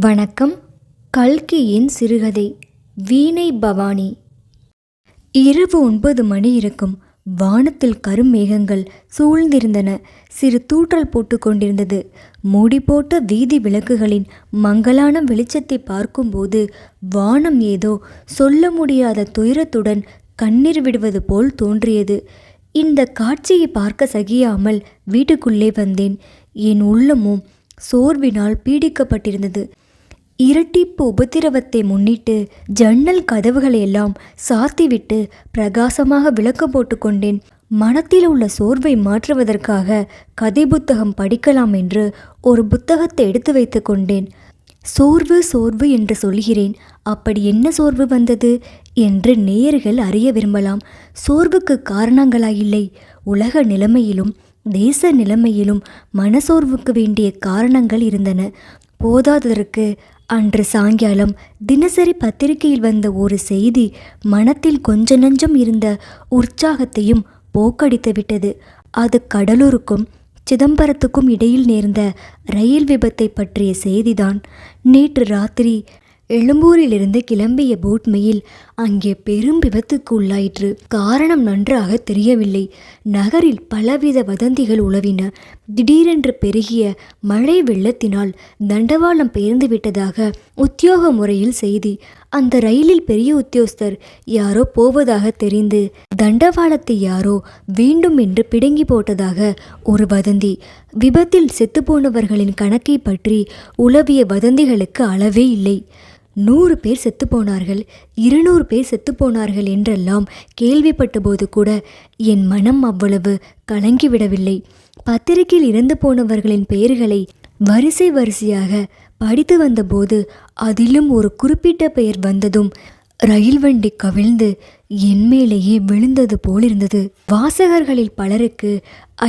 வணக்கம். கல்கியின் சிறுகதை வீணை பவானி. இரவு 9 மணி இருக்கும். வானத்தில் கருமேகங்கள் சூழ்ந்திருந்தன. சிறு தூற்றல் போட்டு கொண்டிருந்தது. மூடி போட்ட வீதி விளக்குகளின் மங்கலான வெளிச்சத்தை பார்க்கும்போது வானம் ஏதோ சொல்ல முடியாத துயரத்துடன் கண்ணீர் விடுவது போல் தோன்றியது. இந்த காட்சியை பார்க்க சகியாமல் வீட்டுக்குள்ளே வந்தேன். என் உள்ளமும் சோர்வினால் பீடிக்கப்பட்டிருந்தது. இரட்டிப்பு உபத்திரவத்தை முன்னிட்டு ஜன்னல் கதவுகளையெல்லாம் சாத்திவிட்டு பிரகாசமாக விளக்கு போட்டு கொண்டேன். மனத்தில் உள்ள சோர்வை மாற்றுவதற்காக கதை புத்தகம் படிக்கலாம் என்று ஒரு புத்தகத்தை எடுத்து வைத்து கொண்டேன். சோர்வு சோர்வு என்று சொல்கிறேன். அப்படி என்ன சோர்வு வந்தது என்று நேயர்கள் அறிய விரும்பலாம். சோர்வுக்கு காரணங்களாயில்லை. உலக நிலைமையிலும் தேச நிலைமையிலும் மனசோர்வுக்கு வேண்டிய காரணங்கள் இருந்தன. போதாததற்கு அன்று சாயங்காலம் தினசரி பத்திரிகையில் வந்த ஒரு செய்தி மனத்தில் கொஞ்ச நஞ்சம் இருந்த உற்சாகத்தையும் போக்கடித்து விட்டது. அது கடலூருக்கும் சிதம்பரத்துக்கும் இடையில் நேர்ந்த ரயில் விபத்தை பற்றிய செய்திதான். நேற்று ராத்திரி எழும்பூரிலிருந்து கிளம்பிய போட்மெயில் அங்கே பெரும் விபத்துக்கு உள்ளாயிற்று. காரணம் நன்றாக தெரியவில்லை. நகரில் பலவித வதந்திகள் உலவின. திடீரென்று பெருகிய மழை வெள்ளத்தினால் தண்டவாளம் பெயர்ந்து விட்டதாக உத்தியோக முறையில் செய்தி. அந்த ரயிலில் பெரிய உத்தியோகஸ்தர் யாரோ போவதாக தெரிந்து தண்டவாளத்தை யாரோ வேண்டும் என்று பிடுங்கி போட்டதாக ஒரு வதந்தி. விபத்தில் செத்துப்போனவர்களின் கணக்கை பற்றி உலவிய வதந்திகளுக்கு அளவே இல்லை. 100 பேர் செத்துப்போனார்கள், 200 பேர் செத்துப்போனார்கள் என்றெல்லாம் கேள்விப்பட்டபோது கூட என் மனம் அவ்வளவு கலங்கிவிடவில்லை. பத்திரிகையில் இறந்து போனவர்களின் பெயர்களை வரிசை வரிசையாக படித்து வந்தபோது அதிலும் ஒரு குறிப்பிட்ட பெயர் வந்ததும் ரயில் வண்டி கவிழ்ந்து என் மேலேயே விழுந்தது போலிருந்தது. வாசகர்களில் பலருக்கு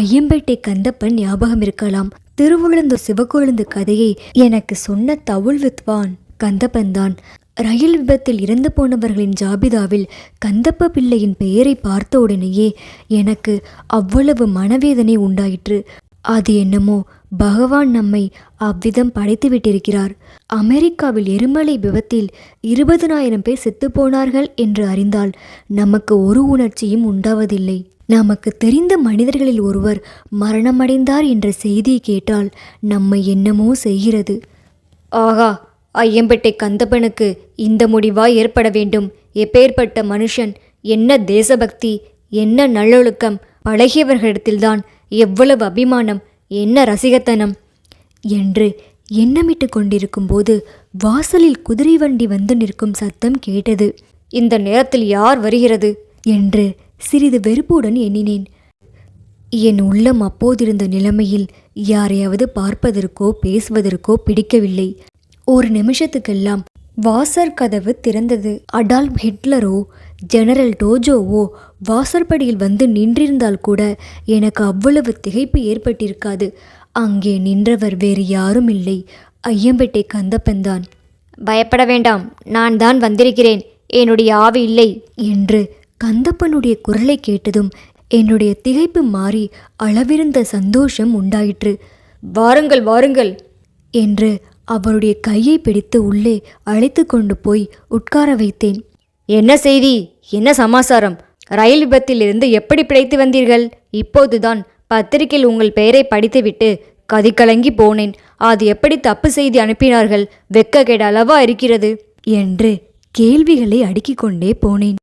ஐயம்பேட்டை கந்தப்பன் ஞாபகம் இருக்கலாம். திருவுழுந்தூர் சிவக்கொழுந்து கதையை எனக்கு சொன்ன தவுள் வித்வான் கந்தப்பன்தான். ரயில் விபத்தில் இறந்து போனவர்களின் ஜாபிதாவில் கந்தப்ப பிள்ளையின் பெயரை பார்த்த உடனேயே எனக்கு அவ்வளவு மனவேதனை உண்டாயிற்று. அது என்னமோ பகவான் நம்மை அவ்விதம் படைத்து விட்டிருக்கிறார். அமெரிக்காவில் எரிமலை விபத்தில் 20,000 பேர் செத்துப்போனார்கள் என்று அறிந்தால் நமக்கு ஒரு உணர்ச்சியும் உண்டாவதில்லை. நமக்கு தெரிந்த மனிதர்களில் ஒருவர் மரணமடைந்தார் என்ற செய்தியை கேட்டால் நம்மை என்னமோ செய்கிறது. ஆகா, ஐயம்பேட்டை கந்தப்பனுக்கு இந்த முடிவா ஏற்பட வேண்டும்? எப்பேற்பட்ட மனுஷன்! என்ன தேசபக்தி, என்ன நல்லொழுக்கம்! பழகியவர்களிடத்தில்தான் எவ்வளவு அபிமானம், என்ன ரசிகத்தனம் என்று எண்ணமிட்டு கொண்டிருக்கும் போது வாசலில் குதிரை வண்டி வந்து நிற்கும் சத்தம் கேட்டது. இந்த நேரத்தில் யார் வருகிறது என்று சிறிது வெறுப்புடன் எண்ணினேன். என் உள்ளம் அப்போதிருந்த நிலைமையில் யாரையாவது பார்ப்பதற்கோ பேசுவதற்கோ பிடிக்கவில்லை. ஒரு நிமிஷத்துக்கெல்லாம் வாசற் கதவு திறந்தது. அடால்ஃப் ஹிட்லரோ ஜெனரல் டோஜோவோ வாசற்படியில் வந்து நின்றிருந்தால் கூட எனக்கு அவ்வளவு திகைப்பு ஏற்பட்டிருக்காது. அங்கே நின்றவர் வேறு யாரும் இல்லை, ஐயம்பேட்டை கந்தப்பன்தான். பயப்பட வேண்டாம், நான் தான் வந்திருக்கிறேன், என்னுடைய ஆவி இல்லை என்று கந்தப்பனுடைய குரலை கேட்டதும் என்னுடைய திகைப்பு மாறி அளவிருந்த சந்தோஷம் உண்டாயிற்று. வாருங்கள் வாருங்கள் என்று அவருடைய கையை பிடித்து உள்ளே அழைத்து கொண்டு போய் உட்கார வைத்தேன். என்ன செய்தி, என்ன சமாசாரம்? ரயில் விபத்திலிருந்து எப்படி பிழைத்து வந்தீர்கள்? இப்போதுதான் பத்திரிகையில் உங்கள் பெயரை படித்துவிட்டு கதிகலங்கி போனேன். அது எப்படி தப்பு செய்தி அனுப்பினார்கள்? வெட்கக்கேடு அளவா இருக்கிறது என்று கேள்விகளை அடுக்கிக் கொண்டே போனேன்.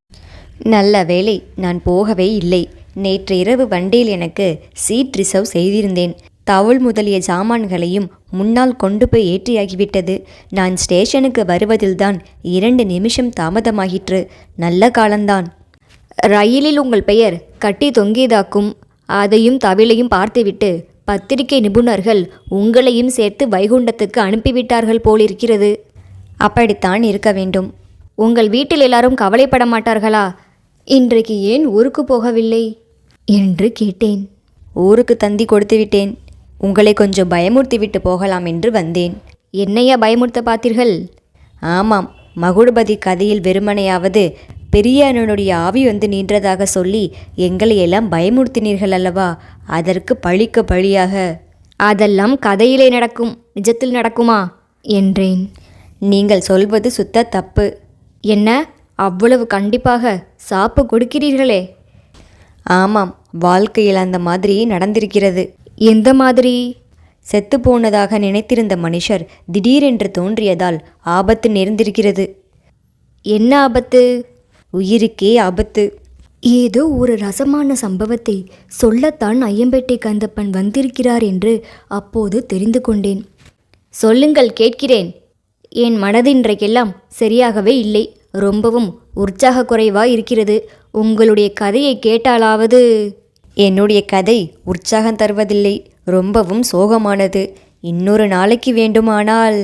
நல்ல வேளை நான் போகவே இல்லை. நேற்று இரவு வண்டியில் எனக்கு சீட் ரிசர்வ் செய்திருந்தேன். தவுள் முதலிய சாமான்களையும் முன்னால் கொண்டு போய் ஏற்றியாகிவிட்டது. நான் ஸ்டேஷனுக்கு வருவதில்தான் 2 நிமிஷம் தாமதமாகிற்று. நல்ல காலந்தான். ரயிலில் உங்கள் பெயர் கட்டி தொங்கியதாக்கும். அதையும் தவிலையும் பார்த்துவிட்டு பத்திரிகை நிபுணர்கள் உங்களையும் சேர்த்து வைகுண்டத்துக்கு அனுப்பிவிட்டார்கள் போலிருக்கிறது. அப்படித்தான் இருக்க வேண்டும். உங்கள் வீட்டில் எல்லாரும் கவலைப்பட மாட்டார்களா? இன்றைக்கு ஏன் ஊருக்கு போகவில்லை என்று கேட்டேன். ஊருக்கு தந்தி கொடுத்து விட்டேன். உங்களை கொஞ்சம் பயமுறுத்தி விட்டு போகலாம் என்று வந்தேன். என்னையா பயமுறுத்த பார்த்தீர்கள்? ஆமாம், மகுடபதி கதையில் வெறுமனையாவது பெரிய அண்ணனுடைய ஆவி வந்து நின்றதாக சொல்லி எங்களை எல்லாம் பயமுறுத்தினீர்கள் அல்லவா? அதற்கு பழிக்க பழியாக. அதெல்லாம் கதையிலே நடக்கும், நிஜத்தில் நடக்குமா? என்றேன். நீங்கள் சொல்வது சுத்த தப்பு. என்ன, அவ்வளவு கண்டிப்பாக சாப்பு கொடுக்கிறீர்களே? ஆமாம், வாழ்க்கையில் அந்த மாதிரி நடந்திருக்கிறது. எந்த மாதிரி? செத்துப்போனதாக நினைத்திருந்த மனுஷர் திடீரென்று தோன்றியதால் ஆபத்து நேர்ந்திருக்கிறது. என்ன ஆபத்து? உயிருக்கே ஆபத்து. ஏதோ ஒரு ரசமான சம்பவத்தை சொல்லத்தான் ஐயம்பேட்டை கந்தப்பன் வந்திருக்கிறார் என்று அப்போது தெரிந்து கொண்டேன். சொல்லுங்கள், கேட்கிறேன். என் மனது இன்றைக்கெல்லாம் சரியாகவே இல்லை. ரொம்பவும் உற்சாக குறைவாக இருக்கிறது. உங்களுடைய கதையை கேட்டாலாவது. என்னுடைய கதை உற்சாகம் தருவதில்லை, ரொம்பவும் சோகமானது. இன்னொரு நாளைக்கு வேண்டுமானால்.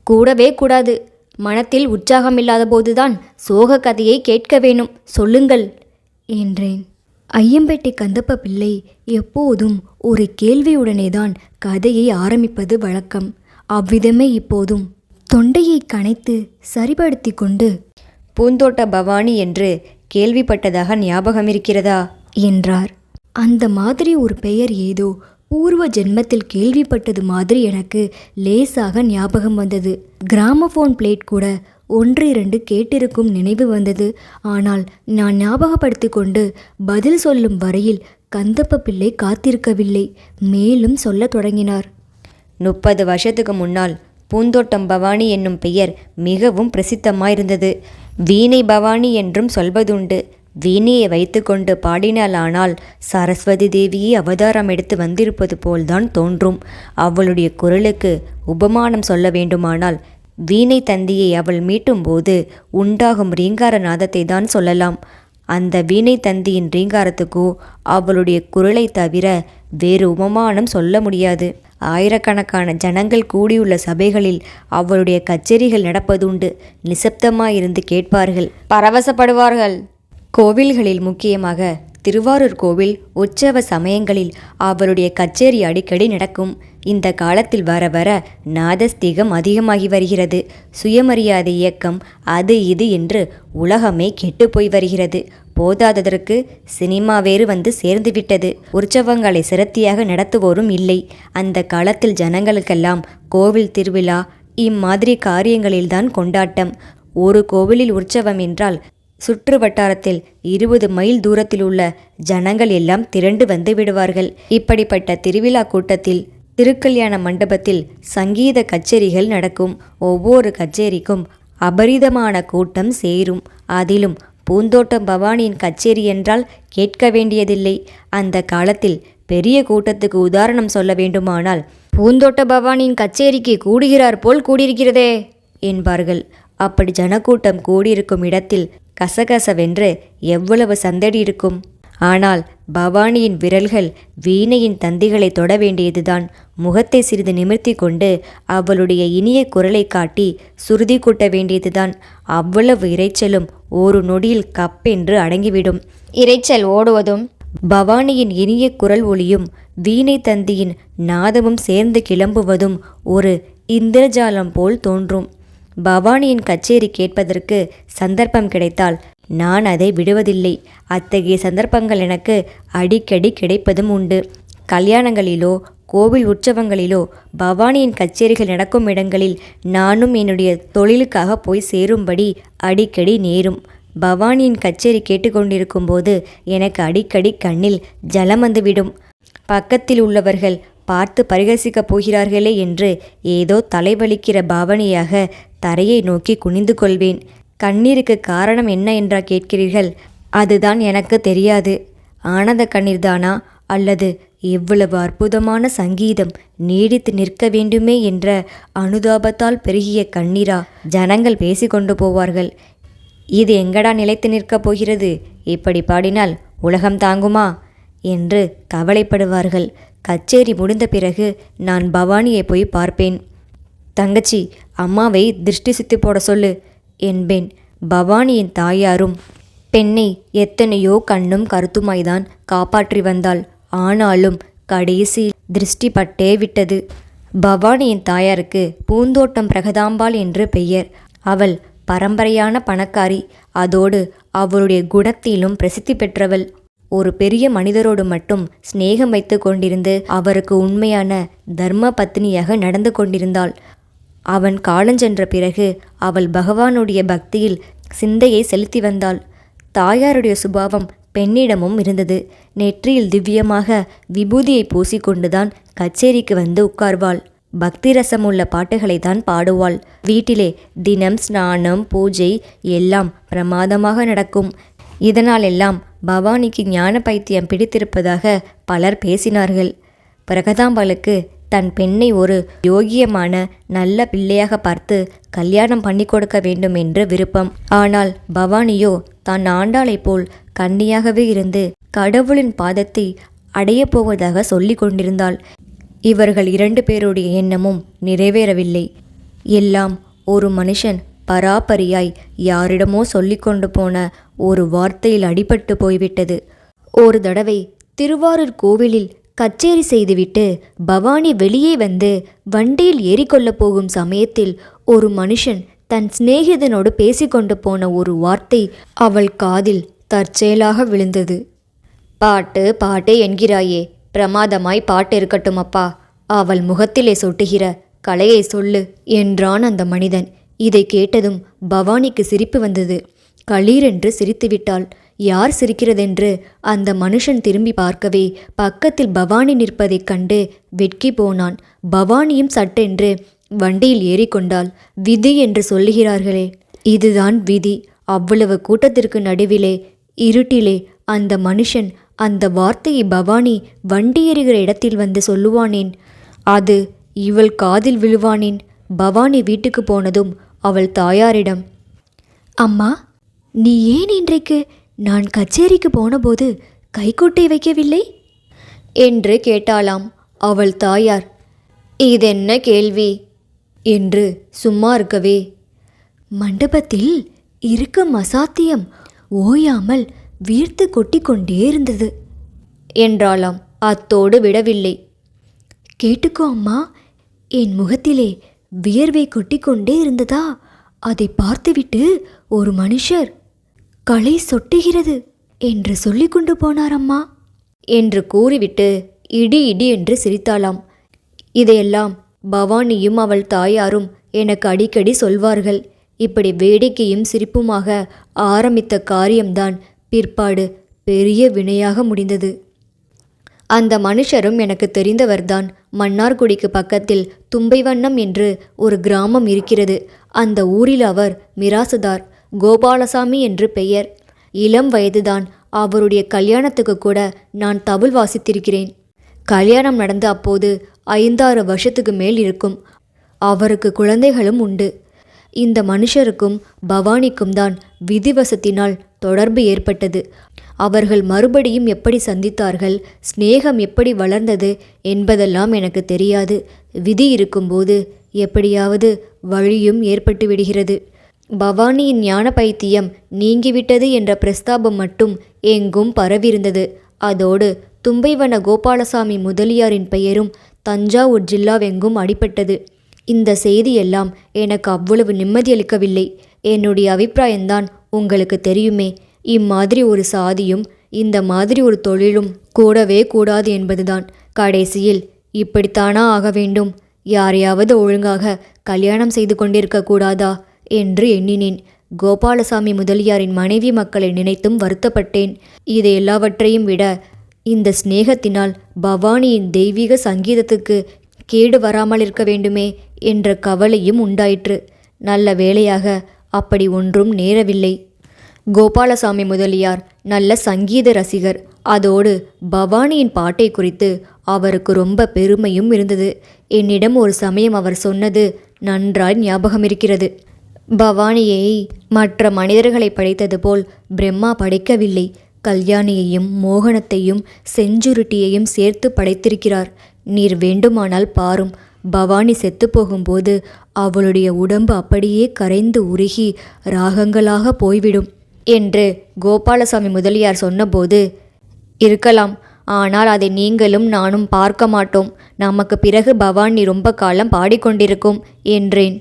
கூடவே கூடாது. மனத்தில் உற்சாகமில்லாத போதுதான் சோக கதையை கேட்க வேணும். சொல்லுங்கள் என்றேன். ஐயம்பேட்டை கந்தப்ப பிள்ளை எப்போதும் ஒரு கேள்வியுடனேதான் கதையை ஆரம்பிப்பது வழக்கம். அவ்விதமே இப்போதும் தொண்டையை கனைத்து சரிபடுத்தி கொண்டு, பூந்தோட்ட பவானி என்று கேள்விப்பட்டதாக ஞாபகம் இருக்கிறதா என்றார். அந்த மாதிரி ஒரு பெயர் ஏதோ பூர்வ ஜென்மத்தில் கேள்விப்பட்டது மாதிரி எனக்கு லேசாக ஞாபகம் வந்தது. கிராமபோன் பிளேட் கூட 1-2 கேட்டிருக்கும் நினைவு வந்தது. ஆனால் நான் ஞாபகப்படுத்தி கொண்டு பதில் சொல்லும் வரையில் கந்தப்ப பிள்ளை காத்திருக்கவில்லை. மேலும் சொல்லத் தொடங்கினார். 30 வருஷத்துக்கு முன்னால் பூந்தோட்டம் பவானி என்னும் பெயர் மிகவும் பிரசித்தமாயிருந்தது. வீணை பவானி என்றும் சொல்வதுண்டு. வீணையை வைத்துக்கொண்டு பாடினாலானால் சரஸ்வதி தேவியே அவதாரம் எடுத்து வந்திருப்பது போல்தான் தோன்றும். அவளுடைய குரலுக்கு உபமானம் சொல்ல வேண்டுமானால் வீணை தந்தியை அவள் மீட்டும்போது உண்டாகும் ரீங்கார நாதத்தை தான் சொல்லலாம். அந்த வீணை தந்தியின் ரீங்காரத்துக்கோ அவளுடைய குரலை தவிர வேறு உபமானம் சொல்ல முடியாது. ஆயிரக்கணக்கான ஜனங்கள் கூடியுள்ள சபைகளில் அவளுடைய கச்சேரிகள் நடப்பதுண்டு. நிசப்தமாயிருந்து கேட்பார்கள், பரவசப்படுவார்கள். கோவில்களில், முக்கியமாக திருவாரூர் கோவில் உற்சவ சமயங்களில் அவளுடைய கச்சேரி அடிக்கடி நடக்கும். இந்த காலத்தில் வர வர நாதஸ்திகம் அதிகமாகி வருகிறது. சுயமரியாதை இயக்கம் அது இது என்று உலகமே கெட்டுப்போய் வருகிறது. போதாததற்கு சினிமா வேறு வந்து சேர்ந்துவிட்டது. உற்சவங்களை சிரத்தியாக நடத்துவோரும் இல்லை. அந்த காலத்தில் ஜனங்களுக்கெல்லாம் கோவில் திருவிழா இம்மாதிரி காரியங்களில்தான் கொண்டாட்டம். ஒரு கோவிலில் உற்சவம் என்றால் சுற்று வட்டாரத்தில் 20 மைல் தூரத்தில் உள்ள ஜனங்கள் எல்லாம் திரண்டு வந்து விடுவார்கள். இப்படிப்பட்ட திருவிழா கூட்டத்தில் திருக்கல்யாண மண்டபத்தில் சங்கீத கச்சேரிகள் நடக்கும். ஒவ்வொரு கச்சேரிக்கும் அபரிதமான கூட்டம் சேரும். அதிலும் பூந்தோட்டம் பவானியின் கச்சேரி என்றால் கேட்க வேண்டியதில்லை. அந்த காலத்தில் பெரிய கூட்டத்துக்கு உதாரணம் சொல்ல வேண்டுமானால், பூந்தோட்ட பவானியின் கச்சேரிக்கு கூடுகிறார் போல் கூடியிருக்கிறதே என்பார்கள். அப்படி ஜனக்கூட்டம் கூடியிருக்கும் இடத்தில் கசகசவென்று எவ்வளவு சந்தடி இருக்கும். ஆனால் பவானியின் விரல்கள் வீணையின் தந்திகளை தொட வேண்டியதுதான். முகத்தை சிறிது நிமிர்த்தி கொண்டு அவளுடைய இனிய குரலை காட்டி சுருதி கூட்ட வேண்டியதுதான். அவ்வளவு இரைச்சலும் ஒரு நொடியில் கப்பென்று அடங்கிவிடும். இரைச்சல் ஓடுவதும் பவானியின் இனிய குரல் ஒளியும் வீணை தந்தியின் நாதமும் சேர்ந்து கிளம்புவதும் ஒரு இந்திரஜாலம் போல் தோன்றும். பவானியின் கச்சேரி கேட்பதற்கு சந்தர்ப்பம் கிடைத்தால் நான் அதை விடுவதில்லை. அத்தகைய சந்தர்ப்பங்கள் எனக்கு அடிக்கடி கிடைப்பதும் உண்டு. கல்யாணங்களிலோ கோவில் உற்சவங்களிலோ பவானியின் கச்சேரிகள் நடக்கும் இடங்களில் நானும் என்னுடைய தொழிலுக்காக போய் சேரும்படி அடிக்கடி நேரும். பவானியின் கச்சேரி கேட்டுக்கொண்டிருக்கும் போது எனக்கு அடிக்கடி கண்ணில் ஜலம் வந்துவிடும். பக்கத்தில் உள்ளவர்கள் பார்த்து பரிகசிக்கப் போகிறார்களே என்று ஏதோ தலைவலிக்கிற பாவனையாக தரையை நோக்கி குனிந்து கொள்வேன். கண்ணீருக்கு காரணம் என்ன என்றா கேட்கிறீர்கள்? அதுதான் எனக்கு தெரியாது. ஆனந்த கண்ணீர்தானா, அல்லது எவ்வளவு அற்புதமான சங்கீதம் நீடித்து நிற்க வேண்டுமே என்ற அனுதாபத்தால் பெருகிய கண்ணீரா? ஜனங்கள் பேசிக்கொண்டு போவார்கள். இது எங்கடா நிலைத்து நிற்கப் போகிறது? இப்படி பாடினால் உலகம் தாங்குமா என்று கவலைப்படுவார்கள். கச்சேரி முடிந்த பிறகு நான் பவானியை போய் பார்ப்பேன். தங்கச்சி, அம்மாவை திருஷ்டி சுத்தி போட சொல்லு என்பேன். பவானியின் தாயாரும் பெண்ணை எத்தனையோ கண்ணும் கருத்துமாய்தான் காப்பாற்றி வந்தாள். ஆனாலும் கடைசி திருஷ்டி பட்டே விட்டது. பவானியின் தாயாருக்கு பூந்தோட்டம் பிரகதாம்பாள் என்று பெயர். அவள் பரம்பரையான பணக்காரி. அதோடு அவளுடைய குணத்திலும் பிரசித்தி பெற்றவள். ஒரு பெரிய மனிதரோடு மட்டும் சிநேகம் வைத்து கொண்டிருந்து அவருக்கு உண்மையான தர்ம பத்னியாக நடந்து கொண்டிருந்தாள். அவன் காலஞ்சென்ற பிறகு அவள் பகவானுடைய பக்தியில் சிந்தையை செலுத்தி வந்தாள். தாயாருடைய சுபாவம் பெண்ணிடமும் இருந்தது. நெற்றியில் திவ்யமாக விபூதியை பூசிக்கொண்டுதான் கச்சேரிக்கு வந்து உட்கார்வாள். பக்தி ரசமுள்ள பாட்டுகளை தான் பாடுவாள். வீட்டிலே தினம் ஸ்நானம் பூஜை எல்லாம் பிரமாதமாக நடக்கும். இதனாலெல்லாம் பவானிக்கு ஞான பைத்தியம் பிடித்திருப்பதாக பலர் பேசினார்கள். பிரகதாம்பாளுக்கு தன் பெண்ணை ஒரு யோகியமான நல்ல பிள்ளையாக பார்த்து கல்யாணம் பண்ணி கொடுக்க வேண்டும் என்று விருப்பம். ஆனால் பவானியோ தான் ஆண்டாளைப் போல் கன்னியாகவே இருந்து கடவுளின் பாதத்தை அடையப் போவதாக சொல்லி கொண்டிருந்தாள். இவர்கள் 2 பேருடைய எண்ணமும் நிறைவேறவில்லை. எல்லாம் ஒரு மனுஷன் பராபரியாய் யாரிடமோ சொல்லி கொண்டு போன ஒரு வார்த்தையில் அடிபட்டு போய்விட்டது. ஒரு தடவை திருவாரூர் கோவிலில் கச்சேரி செய்துவிட்டு பவானி வெளியே வந்து வண்டியில் ஏறிக்கொள்ளப் போகும் சமயத்தில் ஒரு மனுஷன் தன் சிநேகிதனோடு பேசிக்கொண்டு போன ஒரு வார்த்தை அவள் காதில் தற்செயலாக விழுந்தது. பாட்டு பாட்டு என்கிறாயே, பிரமாதமாய் பாட்டு இருக்கட்டும் அப்பா, அவள் முகத்திலே சொட்டுகிற கலையை சொல்லு என்றான் அந்த மனிதன். இதை கேட்டதும் பவானிக்கு சிரிப்பு வந்தது. களீரென்று சிரித்துவிட்டாள். யார் சிரிக்கிறதென்று அந்த மனுஷன் திரும்பி பார்க்கவே பக்கத்தில் பவானி நிற்பதைக் கண்டு வெட்கி போனான். பவானியும் சட்டென்று வண்டியில் ஏறிக்கொண்டாள். விதி என்று சொல்லுகிறார்களே, இதுதான் விதி. அவ்வளவு கூட்டத்திற்கு நடுவிலே இருட்டிலே அந்த மனுஷன் அந்த வார்த்தையை பவானி வண்டி ஏறுகிற இடத்தில் வந்து சொல்லுவானேன், அது இவள் காதில் விழுவானேன். பவானி வீட்டுக்கு போனதும் அவள் தாயாரிடம், அம்மா, நீ ஏன் இன்றைக்கு நான் கச்சேரிக்கு போனபோது கைக்குட்டை வைக்கவில்லை என்று கேட்டாளாம். அவள் தாயார், இதென்ன கேள்வி என்று சும்மா இருக்கவே, மண்டபத்தில் இருக்கும் அசாத்தியம் ஓயாமல் வீர்த்து கொட்டிக்கொண்டே இருந்தது என்றாளாம். அத்தோடு விடவில்லை. கேட்டுக்கோ அம்மா, என் முகத்திலே வியர்வை கொட்டிக்கொண்டே இருந்ததா, அதை பார்த்துவிட்டு ஒரு மனுஷர் களை சொட்டுகிறது என்று சொல்லி கொண்டு போனாரம்மா என்று கூறிவிட்டு இடி இடி என்று சிரித்தாளாம். இதையெல்லாம் பவானியும் அவள் தாயாரும் எனக்கு அடிக்கடி சொல்வார்கள். இப்படி வேடிக்கையும் சிரிப்புமாக ஆரம்பித்த காரியம்தான் பிற்பாடு பெரிய வினையாக முடிந்தது. அந்த மனுஷரும் எனக்கு தெரிந்தவர்தான். மன்னார்குடிக்கு பக்கத்தில் தும்பைவண்ணம் என்று ஒரு கிராமம் இருக்கிறது. அந்த ஊரில் அவர் மிராசுதார். கோபாலசாமி என்று பெயர். இளம் வயதுதான். அவருடைய கல்யாணத்துக்கு கூட நான் தவில் வாசித்திருக்கிறேன். கல்யாணம் நடந்த அப்போது 5-6 வருஷத்துக்கு மேல் இருக்கும். அவருக்கு குழந்தைகளும் உண்டு. இந்த மனுஷருக்கும் பவானிக்கும் தான் விதிவசத்தினால் தொடர்பு ஏற்பட்டது. அவர்கள் மறுபடியும் எப்படி சந்தித்தார்கள், சிநேகம் எப்படி வளர்ந்தது என்பதெல்லாம் எனக்கு தெரியாது. விதி இருக்கும்போது எப்படியாவது வழியும் ஏற்பட்டு விடுகிறது. பவானியின் ஞான பைத்தியம் நீங்கிவிட்டது என்ற பிரஸ்தாபம் மட்டும் எங்கும் பரவியிருந்தது. அதோடு தும்பைவன கோபாலசாமி முதலியாரின் பெயரும் தஞ்சாவூர் ஜில்லாவெங்கும் அடிபட்டது. இந்த செய்தியெல்லாம் எனக்கு அவ்வளவு நிம்மதியளிக்கவில்லை. என்னுடைய அபிப்பிராயம்தான் உங்களுக்கு தெரியுமே. இம்மாதிரி ஒரு சாதியும் இந்த மாதிரி ஒரு தொழிலும் கூடவே கூடாது என்பதுதான். கடைசியில் இப்படித்தானா ஆக வேண்டும்? யாரையாவது ஒழுங்காக கல்யாணம் செய்து கொண்டிருக்க கூடாதா என்று எண்ணினேன். கோபாலசாமி முதலியாரின் மனைவி மக்களை நினைத்தும் வருத்தப்பட்டேன். இதை எல்லாவற்றையும் விட இந்த சிநேகத்தினால் பவானியின் தெய்வீக சங்கீதத்துக்கு கேடு வராமல் இருக்க வேண்டுமே என்ற கவலையும் உண்டாயிற்று. நல்ல வேளையாக அப்படி ஒன்றும் நேரவில்லை. கோபாலசாமி முதலியார் நல்ல சங்கீத ரசிகர். அதோடு பவானியின் பாட்டை குறித்து அவருக்கு ரொம்ப பெருமையும் இருந்தது. என்னிடம் ஒரு சமயம் அவர் சொன்னது நன்றாய் ஞாபகம் இருக்கிறது. பவானியை மற்ற மனிதர்களை படைத்தது போல் பிரம்மா படைக்கவில்லை. கல்யாணியையும் மோகனத்தையும் செஞ்சுருட்டியையும் சேர்த்து படைத்திருக்கிறார். நீர் வேண்டுமானால் பாரும். பவானி செத்து போகும்போது அவளுடைய உடம்பு அப்படியே கரைந்து உருகி ராகங்களாக போய்விடும் என்று கோபாலசாமி முதலியார் சொன்னபோது, இருக்கலாம், ஆனால் அதை நீங்களும் நானும் பார்க்க மாட்டோம். நமக்கு பிறகு பவானி ரொம்ப காலம் பாடிக்கொண்டிருக்கும் என்றேன்.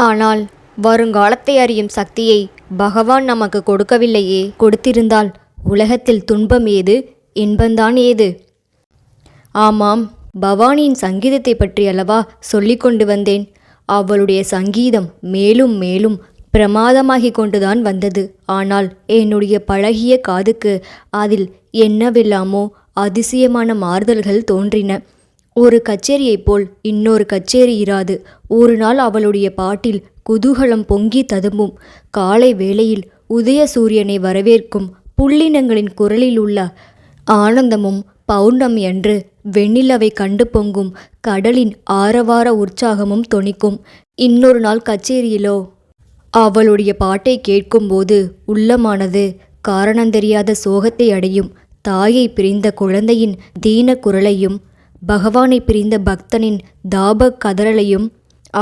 ஆனால் வருங்காலத்தை அறியும் சக்தியை பகவான் நமக்கு கொடுக்கவில்லையே. கொடுத்திருந்தால் உலகத்தில் துன்பம் ஏது, இன்பந்தான் ஏது? ஆமாம், பவானியின் சங்கீதத்தை பற்றி அல்லவா சொல்லி கொண்டு வந்தேன். அவளுடைய சங்கீதம் மேலும் மேலும் பிரமாதமாகிக் கொண்டுதான் வந்தது. ஆனால் என்னுடைய பழகிய காதுக்கு அதில் என்னவெல்லாமோ அதிசயமான மாறுதல்கள் தோன்றின. ஒரு கச்சேரியைப் போல் இன்னொரு கச்சேரி இராது. ஒரு நாள் அவளுடைய பாட்டில் குதூகலம் பொங்கி ததும்பும். காலை வேளையில் உதய சூரியனை வரவேற்கும் புள்ளினங்களின் குரலில் உள்ள ஆனந்தமும், பௌர்ணமி அன்று வெண்ணிலவை கண்டு பொங்கும் கடலின் ஆரவார உற்சாகமும் தொனிக்கும். இன்னொரு நாள் கச்சேரியிலோ அவளுடைய பாட்டை கேட்கும்போது உள்ளமானது காரணந்தெரியாத சோகத்தை அடையும். தாயை பிரிந்த குழந்தையின் தீன குரலையும், பகவானை பிரிந்த பக்தனின் தாப கதறலையும்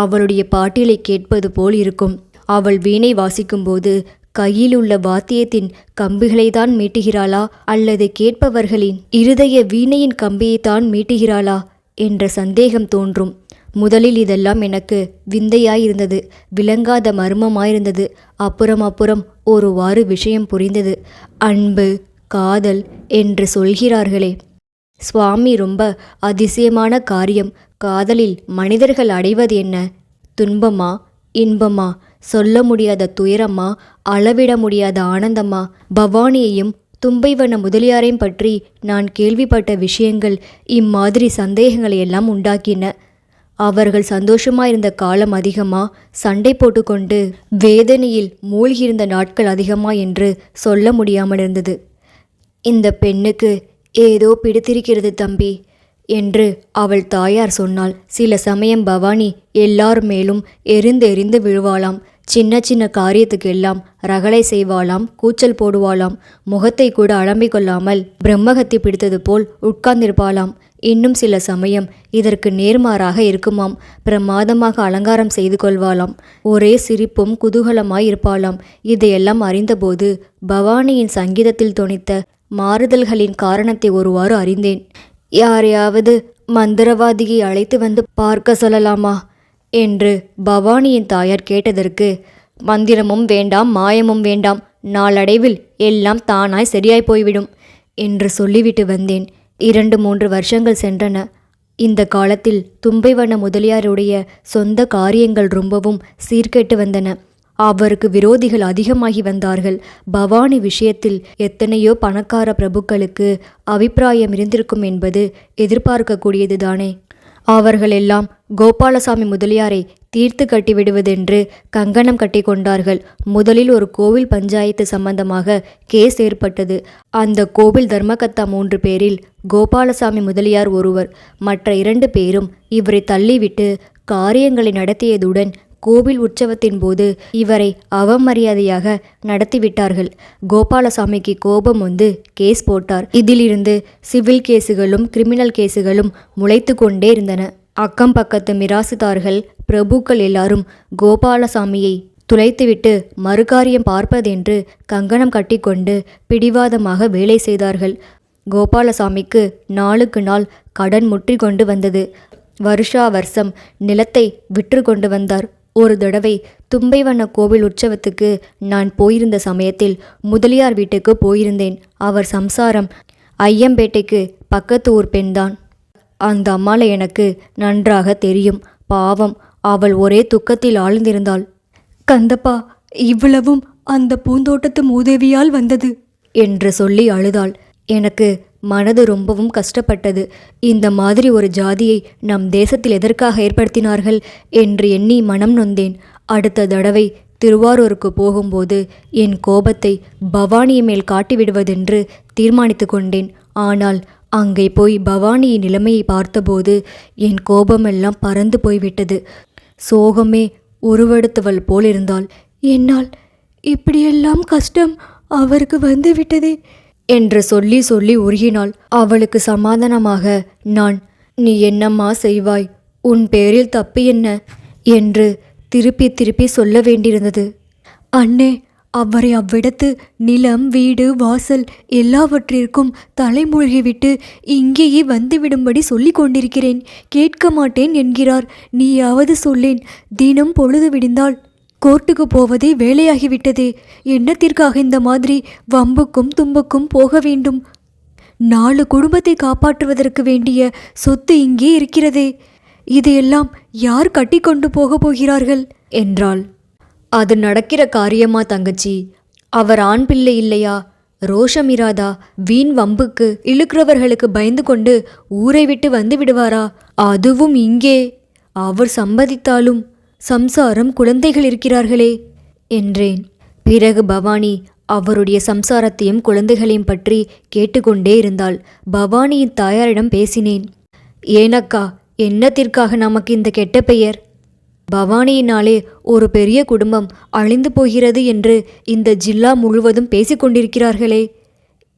அவளுடைய பாட்டிலை கேட்பது போல் இருக்கும். அவள் வீணை வாசிக்கும்போது கையிலுள்ள வாத்தியத்தின் கம்பிகளைத்தான் மீட்டுகிறாளா, அல்லது கேட்பவர்களின் இருதய வீணையின் கம்பியைத்தான் மீட்டுகிறாளா என்ற சந்தேகம் தோன்றும். முதலில் இதெல்லாம் எனக்கு விந்தையாயிருந்தது, விளங்காத மர்மமாயிருந்தது. அப்புறம் ஒருவாறு விஷயம் புரிந்தது. அன்பு, காதல் என்று சொல்கிறார்களே சுவாமி, ரொம்ப அதிசயமான காரியம். காதலில் மனிதர்கள் அடைவது என்ன? துன்பமா, இன்பமா, சொல்ல முடியாத துயரமா, அளவிட முடியாத ஆனந்தமா? பவானியையும் தும்பைவன முதலியாரையும் பற்றி நான் கேள்விப்பட்ட விஷயங்கள் இம்மாதிரி சந்தேகங்களை எல்லாம் உண்டாக்கின. அவர்கள் சந்தோஷமாயிருந்த காலம் அதிகமா, சண்டை போட்டுக்கொண்டு வேதனையில் மூழ்கியிருந்த நாட்கள் அதிகமா என்று சொல்ல முடியாமல் இருந்தது. இந்த பெண்ணுக்கு ஏதோ பிடித்திருக்கிறது தம்பி என்று அவள் தாயார் சொன்னாள். சில சமயம் பவானி எல்லார் மேலும் எரிந்து விழுவாளாம். சின்ன சின்ன காரியத்துக்கெல்லாம் ரகளை செய்வாளாம், கூச்சல் போடுவாளாம். முகத்தை கூட அலம்பிக் கொள்ளாமல் பிரம்மகத்தி பிடித்தது போல் உட்கார்ந்திருப்பாளாம். இன்னும் சில சமயம் இதற்கு நேர்மாறாக இருக்குமாம். பிரமாதமாக அலங்காரம் செய்து கொள்வாளாம். ஒரே சிரிப்பும் குதூகலமாய் இருப்பாளாம். இதையெல்லாம் அறிந்தபோது பவானியின் சங்கீதத்தில் தொனித்த மாறுதல்களின் காரணத்தை ஒருவாறு அறிந்தேன். யாரையாவது மந்திரவாதியை அழைத்து வந்து பார்க்க சொல்லலாமா என்று பவானியின் தாயார் கேட்டதற்கு, மந்திரமும் வேண்டாம், மாயமும் வேண்டாம், நாளடைவில் எல்லாம் தானாய் சரியாய் போய்விடும் என்று சொல்லிவிட்டு வந்தேன். 2-3 வருஷங்கள் சென்றன. இந்த காலத்தில் தும்பைவன முதலியாருடைய சொந்த காரியங்கள் ரொம்பவும் சீர்கெட்டு வந்தன. அவருக்கு விரோதிகள் அதிகமாகி வந்தார்கள். பவானி விஷயத்தில் எத்தனையோ பணக்கார பிரபுக்களுக்கு அபிப்பிராயம் இருந்திருக்கும் என்பது எதிர்பார்க்கக்கூடியதுதானே. அவர்களெல்லாம் கோபாலசாமி முதலியாரை தீர்த்து கட்டிவிடுவதென்று கங்கணம் கட்டி கொண்டார்கள். முதலில் ஒரு கோவில் பஞ்சாயத்து சம்பந்தமாக கேஸ் ஏற்பட்டது. அந்த கோவில் தர்மகர்த்தா 3 பேரில் கோபாலசாமி முதலியார் ஒருவர். மற்ற 2 பேரும் இவரை தள்ளிவிட்டு காரியங்களை நடத்தியதுடன் கோவில் உற்சவத்தின் போது இவரை அவமரியாதையாக நடத்திவிட்டார்கள். கோபாலசாமிக்கு கோபம் வந்து கேஸ் போட்டார். இதிலிருந்து சிவில் கேஸுகளும் கிரிமினல் கேஸுகளும் முளைத்து கொண்டே இருந்தன. அக்கம் பக்கத்து மிராசுதார்கள், பிரபுக்கள் எல்லாரும் கோபாலசாமியை துளைத்துவிட்டு மறுகாரியம் பார்ப்பதென்று கங்கணம் கட்டிக்கொண்டு பிடிவாதமாக வேலை செய்தார்கள். கோபாலசாமிக்கு நாளுக்கு நாள் கடன் முற்றி கொண்டு வந்தது. வருஷா வருஷம் நிலத்தை விற்று கொண்டு வந்தார். ஒரு தடவை தும்பைவன கோவில் உற்சவத்துக்கு நான் போயிருந்த சமயத்தில் முதலியார் வீட்டுக்கு போயிருந்தேன். அவர் சம்சாரம் ஐயம்பேட்டைக்கு பக்கத்து ஊர் பெண்தான். அந்த அம்மாளை எனக்கு நன்றாக தெரியும். பாவம், அவள் ஒரே துக்கத்தில் ஆழ்ந்திருந்தாள். கந்தப்பா, இவ்வளவும் அந்த பூந்தோட்டத்து மூதேவியால் வந்தது என்று சொல்லி அழுதாள். எனக்கு மனது ரொம்பவும் கஷ்டப்பட்டது. இந்த மாதிரி ஒரு ஜாதியை நம் தேசத்தில் எதற்காக ஏற்படுத்தினார்கள் என்று எண்ணி மனம் நொந்தேன். அடுத்த தடவை திருவாரூருக்கு போகும்போது என் கோபத்தை பவானியை மேல் காட்டிவிடுவதென்று தீர்மானித்து கொண்டேன். ஆனால் அங்கே போய் பவானியின் நிலைமையை பார்த்தபோது என் கோபமெல்லாம் பறந்து போய்விட்டது. சோகமே உருவெடுத்தவள் போலிருந்தாள். என்னால் இப்படியெல்லாம் கஷ்டம் அவருக்கு வந்து விட்டதே என்று சொல்லி சொல்லி உருகினாள். அவளுக்கு சமாதானமாக நான், நீ என்னம்மா செய்வாய், உன் பேரில் தப்பு என்ன என்று திருப்பி திருப்பி சொல்ல வேண்டியிருந்தது. அண்ணே, அவரை அவ்விடத்து நிலம், வீடு, வாசல் எல்லாவற்றிற்கும் தலைமூழ்கிவிட்டு இங்கேயே வந்துவிடும்படி சொல்லி கொண்டிருக்கிறேன். கேட்க மாட்டேன் என்கிறார். நீயாவது சொல்லேன். தினம் பொழுது விடிந்தால் கோர்ட்டுக்கு போவதே வேலையாகிவிட்டதே. என்னத்திற்காக இந்த மாதிரி வம்புக்கும் தும்புக்கும் போக வேண்டும்? 4 குடும்பத்தை காப்பாற்றுவதற்கு வேண்டிய சொத்து இங்கே இருக்கிறதே. இதையெல்லாம் யார் கட்டி கொண்டு போக போகிறார்கள் என்றாள். அது நடக்கிற காரியமா தங்கச்சி? அவர் ஆண் பிள்ளை இல்லையா? ரோஷம் இராதா? வீண் வம்புக்கு இழுக்கிறவர்களுக்கு பயந்து கொண்டு ஊரை விட்டு வந்து விடுவாரா? அதுவும் இங்கே. அவர் சம்மதித்தாலும் சம்சாரம், குழந்தைகள் இருக்கிறார்களே என்றேன். பிறகு பவானி அவருடைய சம்சாரத்தையும் குழந்தைகளையும் பற்றி கேட்டுக்கொண்டே இருந்தாள். பவானியின் தாயாரிடம் பேசினேன். ஏனக்கா, என்னத்திற்காக நமக்கு இந்த கெட்ட பெயர்? பவானியினாலே ஒரு பெரிய குடும்பம் அழிந்து போகிறது என்று இந்த ஜில்லா முழுவதும் பேசிக்கொண்டிருக்கிறார்களே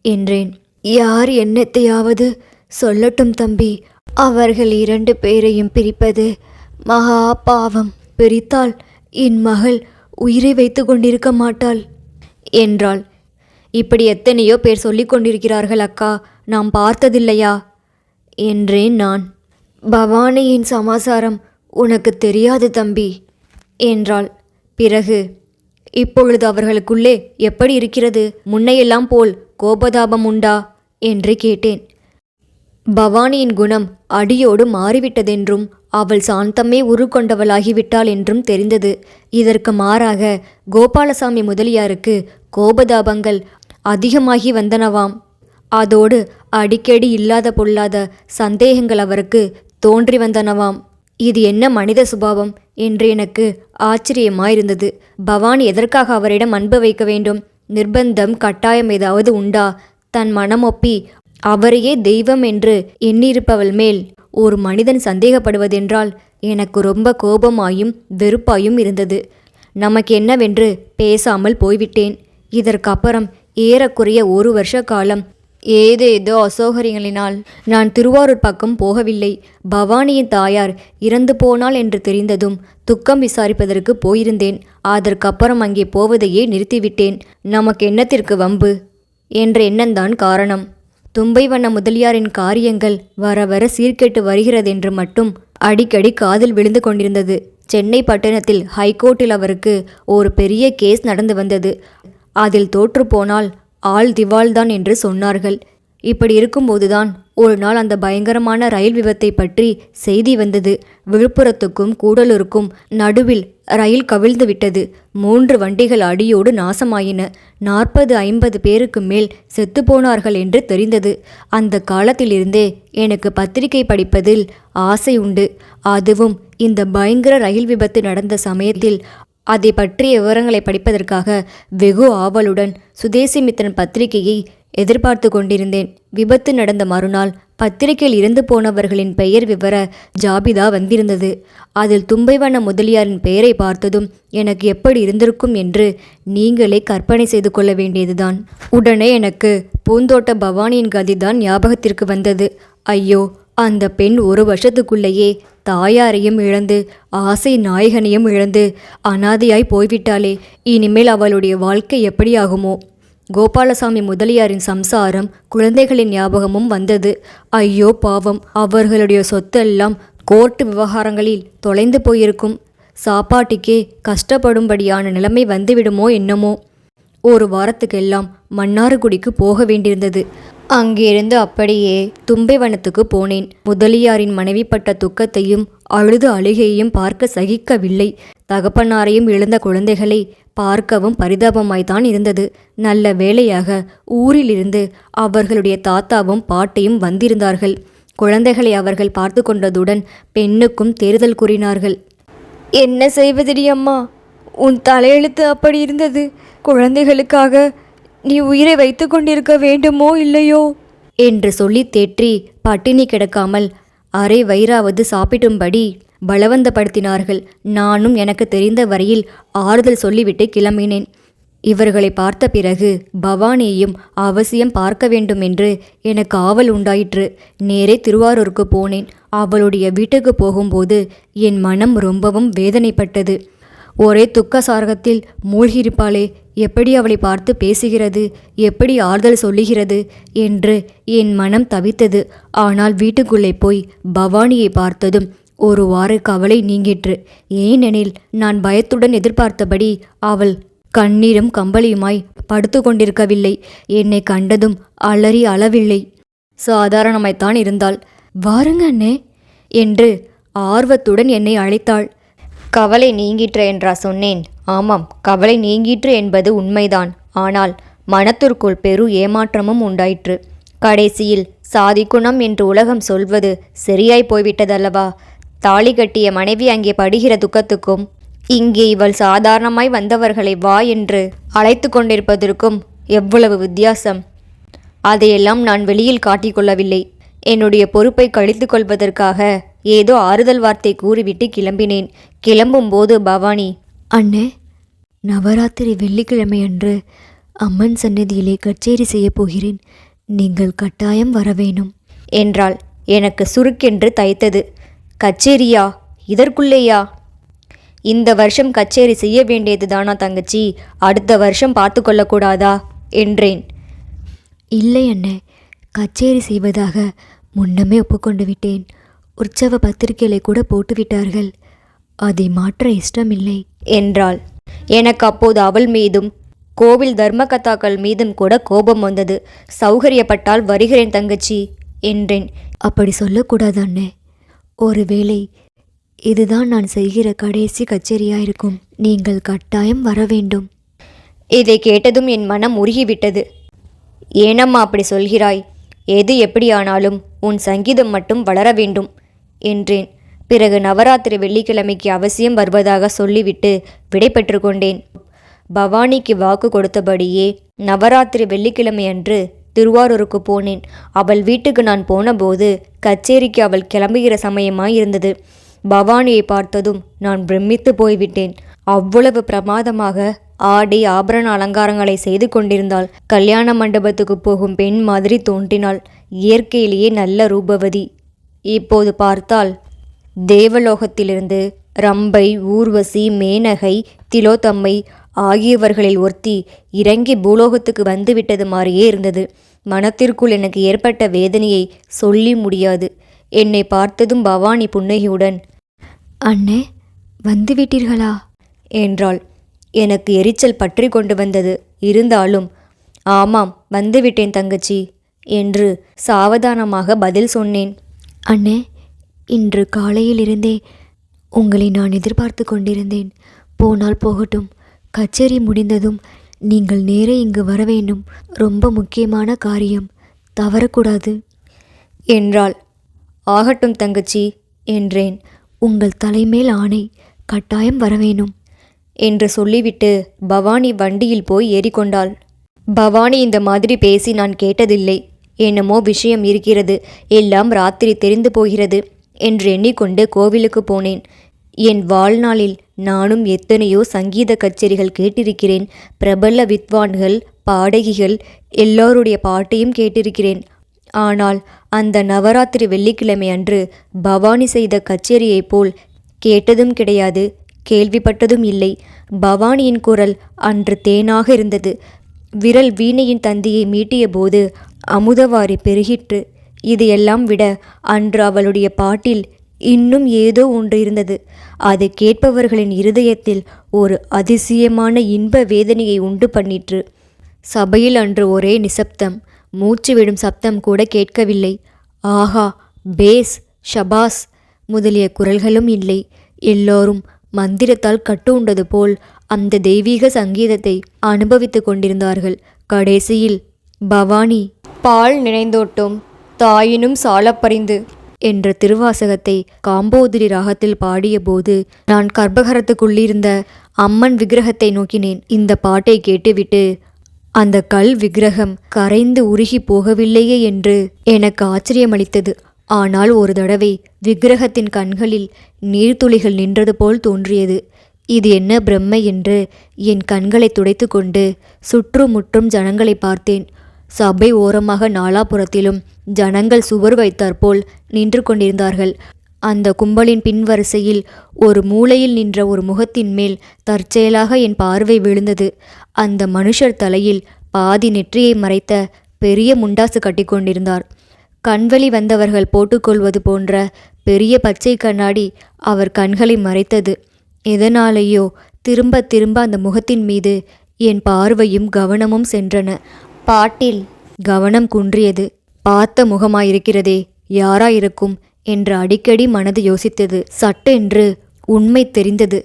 என்றேன். யார் என்னத்தையாவது சொல்லட்டும் தம்பி. அவர்கள் 2 பேரையும் பிரிப்பது மகா பாவம். பிரித்தால் என் மகள் உயிரை வைத்து கொண்டிருக்க மாட்டாள் என்றாள். இப்படி எத்தனையோ பேர் சொல்லிக் கொண்டிருக்கிறார்கள் அக்கா, நாம் பார்த்ததில்லையா என்றேன் நான். பவானியின் சமாசாரம் உனக்கு தெரியாது தம்பி என்றாள். பிறகு, இப்பொழுது அவர்களுக்குள்ளே எப்படி இருக்கிறது? முன்னையெல்லாம் போல் கோபதாபம் உண்டா என்று கேட்டேன். பவானியின் குணம் அடியோடு மாறிவிட்டதென்றும் அவள் சாந்தமே உருக்கொண்டவளாகிவிட்டாள் என்றும் தெரிந்தது. இதற்கு மாறாக கோபாலசாமி முதலியாருக்கு கோபதாபங்கள் அதிகமாகி வந்தனவாம். அதோடு அடிக்கடி இல்லாத பொல்லாத சந்தேகங்கள் அவருக்கு தோன்றி வந்தனவாம். இது என்ன மனித சுபாவம் என்று எனக்கு ஆச்சரியமாயிருந்தது. பவானி எதற்காக அவரிடம் அன்பு வைக்க வேண்டும்? நிர்பந்தம், கட்டாயம் ஏதாவது உண்டா? தன் மனமொப்பி அவரையே தெய்வம் என்று எண்ணியிருப்பவள் மேல் ஒரு மனிதன் சந்தேகப்படுவதென்றால் எனக்கு ரொம்ப கோபமாயும் வெறுப்பாயும் இருந்தது. நமக்கு என்னவென்று பேசாமல் போய்விட்டேன். இதற்கப்புறம் ஏறக்குறைய 1 வருஷ காலம் ஏதேதோ அசௌகரியங்களினால் நான் திருவாரூர் பக்கம் போகவில்லை. பவானியின் தாயார் இறந்து போனாள் என்று தெரிந்ததும் துக்கம் விசாரிப்பதற்கு போயிருந்தேன். அதற்கப்புறம் அங்கே போவதையே நிறுத்திவிட்டேன். நமக்கு என்னத்திற்கு வம்பு என்ற எண்ணம்தான் காரணம். தும்பைவண்ண முதலியாரின் காரியங்கள் வர வர சீர்கெட்டு வருகிறதென்று மட்டும் அடிக்கடி காதில் விழுந்து கொண்டிருந்தது. சென்னை பட்டணத்தில் ஹைகோர்ட்டில் அவருக்கு ஒரு பெரிய கேஸ் நடந்து வந்தது. அதில் தோற்றுப்போனால் ஆள் திவால்தான் என்று சொன்னார்கள். இப்படி இருக்கும்போதுதான் ஒரு நாள் அந்த பயங்கரமான ரயில் விபத்தை பற்றி செய்தி வந்தது. விழுப்புரத்துக்கும் கூடலூருக்கும் நடுவில் ரயில் கவிழ்ந்து விட்டது. 3 வண்டிகள் அடியோடு நாசமாயின. 40-50 பேருக்கு மேல் செத்துப்போனார்கள் என்று தெரிந்தது. அந்த காலத்திலிருந்தே எனக்கு பத்திரிகை படிப்பதில் ஆசை உண்டு. அதுவும் இந்த பயங்கர ரயில் விபத்து நடந்த சமயத்தில் அதை பற்றிய விவரங்களை படிப்பதற்காக வெகு ஆவலுடன் சுதேசிமித்திரன் பத்திரிகையை எதிர்பார்த்து கொண்டிருந்தேன். விபத்து நடந்த மறுநாள் பத்திரிகையில் இறந்து போனவர்களின் பெயர் விவர ஜாபிதா வந்திருந்தது. அதில் தும்பைவண்ண முதலியாரின் பெயரை பார்த்ததும் எனக்கு எப்படி இருந்திருக்கும் என்று நீங்களே கற்பனை செய்து கொள்ள வேண்டியதுதான். உடனே எனக்கு பூந்தோட்ட பவானியின் கதிதான் ஞாபகத்திற்கு வந்தது. ஐயோ, அந்த பெண் 1 வருஷத்துக்குள்ளேயே தாயாரையும் இழந்து ஆசை நாயகனையும் இழந்து அனாதையாய் போய்விட்டாளே. இனிமேல் அவளுடைய வாழ்க்கை எப்படி ஆகுமோ? கோபாலசாமி முதலியாரின் சம்சாரம், குழந்தைகளின் ஞாபகமும் வந்தது. ஐயோ பாவம், அவர்களுடைய சொத்தெல்லாம் கோர்ட்டு விவகாரங்களில் தொலைந்து போயிருக்கும். சாப்பாட்டுக்கே கஷ்டப்படும்படியான நிலைமை வந்துவிடுமோ என்னமோ. 1 வாரத்துக்கெல்லாம் மன்னார்குடிக்கு போக வேண்டியிருந்தது. அங்கிருந்து அப்படியே தும்பைவனத்துக்கு போனேன். முதலியாரின் மனைவி பட்ட துக்கத்தையும் அழுது அழுகையையும் பார்க்க சகிக்கவில்லை. தகப்பனாரையும் இழந்த குழந்தைகளை பார்க்கவும் பரிதாபமாய்த்தான் இருந்தது. நல்ல வேளையாக ஊரிலிருந்து அவர்களுடைய தாத்தாவும் பாட்டையும் வந்திருந்தார்கள். குழந்தைகளை அவர்கள் பார்த்து கொண்டதுடன் பெண்ணுக்கும் தேர்தல் கூறினார்கள். என்ன செய்வதடி அம்மா, உன் தலையெழுத்து அப்படி இருந்தது. குழந்தைகளுக்காக நீ உயிரை வைத்து கொண்டிருக்க வேண்டுமோ இல்லையோ என்று சொல்லி தேற்றி பட்டினி கிடக்காமல் அரை வயிறாவது சாப்பிடும்படி பலவந்தப்படுத்தினார்கள். நானும் எனக்கு தெரிந்த வரையில் ஆறுதல் சொல்லிவிட்டு கிளம்பினேன். இவர்களை பார்த்த பிறகு பவானியையும் அவசியம் பார்க்க வேண்டும் என்று எனக்கு ஆவல் உண்டாயிற்று. நேரே திருவாரூருக்கு போனேன். அவளுடைய வீட்டுக்கு போகும்போது என் மனம் ரொம்பவும் வேதனைப்பட்டது. ஒரே துக்க சாரகத்தில் மூழ்கியிருப்பாளே, எப்படி அவளை பார்த்து பேசுகிறது, எப்படி ஆறுதல் சொல்லுகிறது என்று என் மனம் தவித்தது. ஆனால் வீட்டுக்குள்ளே போய் பவானியை பார்த்ததும் 1 வார கவலை நீங்கிற்று. ஏனெனில் நான் பயத்துடன் எதிர்பார்த்தபடி அவள் கண்ணீரும் கம்பளியுமாய் படுத்து கொண்டிருக்கவில்லை. என்னை கண்டதும் அலறி அளவில்லை. சாதாரணமாய்த்தான் இருந்தாள். வாருங்க அண்ணே என்று ஆர்வத்துடன் என்னை அழைத்தாள். கவலை நீங்கிற்று என்றா சொன்னேன்? ஆமாம், கவலை நீங்கிற்று என்பது உண்மைதான். ஆனால் மனத்திற்குள் பெரு ஏமாற்றமும் உண்டாயிற்று. கடைசியில் சாதிக்குணம் என்று உலகம் சொல்வது சரியாய் போய்விட்டதல்லவா? தாலி கட்டிய மனைவி அங்கே படுகிற துக்கத்துக்கும் இங்கே இவள் சாதாரணமாய் வந்தவர்களை வா என்று அழைத்து கொண்டிருப்பதற்கும் எவ்வளவு வித்தியாசம்! அதையெல்லாம் நான் வெளியில் காட்டிக்கொள்ளவில்லை. என்னுடைய பொறுப்பை கழித்து கொள்வதற்காக ஏதோ ஆறுதல் வார்த்தை கூறிவிட்டு கிளம்பினேன். கிளம்பும்போது பவானி, அண்ணே, நவராத்திரி வெள்ளிக்கிழமை அன்று அம்மன் சன்னதியிலே கச்சேரி செய்யப் போகிறேன். நீங்கள் கட்டாயம் வரவேணும் என்றாள். எனக்கு சுருக்கென்று தைத்தது. கச்சேரியா? இதற்குள்ளேயா? இந்த வருஷம் கச்சேரி செய்ய வேண்டியது தானா தங்கச்சி? அடுத்த வருஷம் பார்த்து கொள்ளக்கூடாதா என்றேன். இல்லை அண்ணே, கச்சேரி செய்வதாக முன்னமே ஒப்புக்கொண்டு விட்டேன். உற்சவ பத்திரிகைகளை கூட போட்டுவிட்டார்கள். அதை மாற்ற இஷ்டமில்லை என்றாள். எனக்கு அப்போது அவள் மீதும் கோவில் தர்மகத்தாக்கள் மீதும் கூட கோபம் வந்தது. சௌகரியப்பட்டால் வருகிறேன் தங்கச்சி என்றேன். அப்படி சொல்லக்கூடாது அண்ணே. ஒருவேளை இதுதான் நான் செய்கிற கடைசி கச்சேரியாயிருக்கும். நீங்கள் கட்டாயம் வர வேண்டும். இதை கேட்டதும் என் மனம் உருகிவிட்டது. ஏனம்மா அப்படி சொல்கிறாய்? எது எப்படியானாலும் உன் சங்கீதம் மட்டும் வளர வேண்டும் என்றேன். பிறகு நவராத்திரி வெள்ளிக்கிழமைக்கு அவசியம் வருவதாக சொல்லிவிட்டு விடை பெற்று கொண்டேன். பவானிக்கு வாக்கு கொடுத்தபடியே நவராத்திரி வெள்ளிக்கிழமை அன்று திருவாரூருக்கு போனேன். அவள் வீட்டுக்கு நான் போனபோது கச்சேரிக்கு அவள் கிளம்புகிற சமயமாயிருந்தது. பவானியை பார்த்ததும் நான் பிரமித்து போய்விட்டேன். அவ்வளவு பிரமாதமாக ஆடை ஆபரண அலங்காரங்களை செய்து கொண்டிருந்தாள். கல்யாண மண்டபத்துக்கு போகும் பெண் மாதிரி தோன்றினாள். இயற்கையிலேயே நல்ல ரூபவதி. இப்போது பார்த்தால் தேவலோகத்திலிருந்து ரம்பை, ஊர்வசி, மேனகை, திலோத்தம்மை ஆகியவர்களில் ஒருத்தி இறங்கி பூலோகத்துக்கு வந்துவிட்டது மாதிரியே இருந்தது. மனத்திற்குள் எனக்கு ஏற்பட்ட வேதனையை சொல்லி முடியாது. என்னை பார்த்ததும் பவானி புன்னகையுடன், அண்ணே, வந்துவிட்டீர்களா என்றாள். எனக்கு எரிச்சல் பற்றி கொண்டு வந்தது. இருந்தாலும் ஆமாம், வந்துவிட்டேன் தங்கச்சி என்று சாவதானமாக பதில் சொன்னேன். அண்ணே, இன்று காலையிலிருந்தே உங்களை நான் எதிர்பார்த்து கொண்டிருந்தேன். போனால் போகட்டும். கச்சேரி முடிந்ததும் நீங்கள் நேரே இங்கு வர வேண்டும். ரொம்ப முக்கியமான காரியம், தவறக்கூடாது என்றாள். ஆகட்டும் தங்கச்சி என்றேன். உங்கள் தலைமேல் ஆணை, கட்டாயம் வரவேணும் என்று சொல்லிவிட்டு பவானி வண்டியில் போய் ஏறிக்கொண்டாள். பவானி இந்த மாதிரி பேசி நான் கேட்டதில்லை. என்னமோ விஷயம் இருக்கிறது, எல்லாம் ராத்திரி தெரிந்து போகிறது என்று எண்ணிக்கொண்டு கோவிலுக்கு போனேன். என் வாழ்நாளில் நானும் எத்தனையோ சங்கீத கச்சேரிகள் கேட்டிருக்கிறேன். பிரபல வித்வான்கள், பாடகிகள் எல்லோருடைய பாட்டையும் கேட்டிருக்கிறேன். ஆனால் அந்த நவராத்திரி வெள்ளிக்கிழமை அன்று பவானி செய்த கச்சேரியைப் போல் கேட்டதும் கிடையாது, கேள்விப்பட்டதும் இல்லை. பவானியின் குரல் அன்று தேனாக இருந்தது. விரல் வீணையின் தந்தியை மீட்டிய போது அமுதவாரி பெருகிற்று. இதையெல்லாம் விட அன்று அவளுடைய பாட்டில் இன்னும் ஏதோ ஒன்று இருந்தது. அதை கேட்பவர்களின் இருதயத்தில் ஒரு அதிசயமான இன்ப வேதனையை உண்டு பண்ணிற்று. சபையில் அன்று ஒரே நிசப்தம். மூச்சு விடும் சப்தம் கூட கேட்கவில்லை. ஆஹா, பேஸ், ஷபாஸ் முதலிய குரல்களும் இல்லை. எல்லோரும் மந்திரத்தால் கட்டு உண்டது போல் அந்த தெய்வீக சங்கீதத்தை அனுபவித்து கொண்டிருந்தார்கள். கடைசியில் பவானி பால் நினைந்தோட்டும் தாயினும் சாலப்பறிந்து என்ற திருவாசகத்தை காம்போதிரி ராகத்தில் பாடியபோது நான் கர்ப்பகரத்துக்குள்ளிருந்த அம்மன் விக்கிரகத்தை நோக்கினேன். இந்த பாட்டை கேட்டுவிட்டு அந்த கல் விக்கிரகம் கரைந்து உருகி போகவில்லையே என்று எனக்கு ஆச்சரியமளித்தது. ஆனால் ஒரு தடவை விக்கிரகத்தின் கண்களில் நீர்த்துளிகள் நின்றது போல் தோன்றியது. இது என்ன பிரம்மை என்று என் கண்களை துடைத்து கொண்டு சுற்றுமுற்றும் ஜனங்களை பார்த்தேன். சபை ஓரமாக நாலாபுறத்திலும் ஜனங்கள் சுவர் வைத்தாற்போல் நின்று கொண்டிருந்தார்கள். அந்த கும்பலின் பின்வரிசையில் ஒரு மூலையில் நின்ற ஒரு முகத்தின் மேல் தற்செயலாக என் பார்வை விழுந்தது. அந்த மனுஷர் தலையில் பாதி நெற்றியை மறைத்த பெரிய முண்டாசு கட்டிக்கொண்டிருந்தார். கண்வழி வந்தவர்கள் போட்டுக்கொள்வது போன்ற பெரிய பச்சை கண்ணாடி அவர் கண்களை மறைத்தது. எதனாலேயோ திரும்ப திரும்ப அந்த முகத்தின் மீது என் பார்வையும் கவனமும் சென்றன. பாட்டில் கவனம் குன்றியது. பார்த்த முகமாயிருக்கிறதே, யாராயிருக்கும் என்று அடிக்கடி மனது யோசித்தது. சட்டென்று உண்மை தெரிந்தது.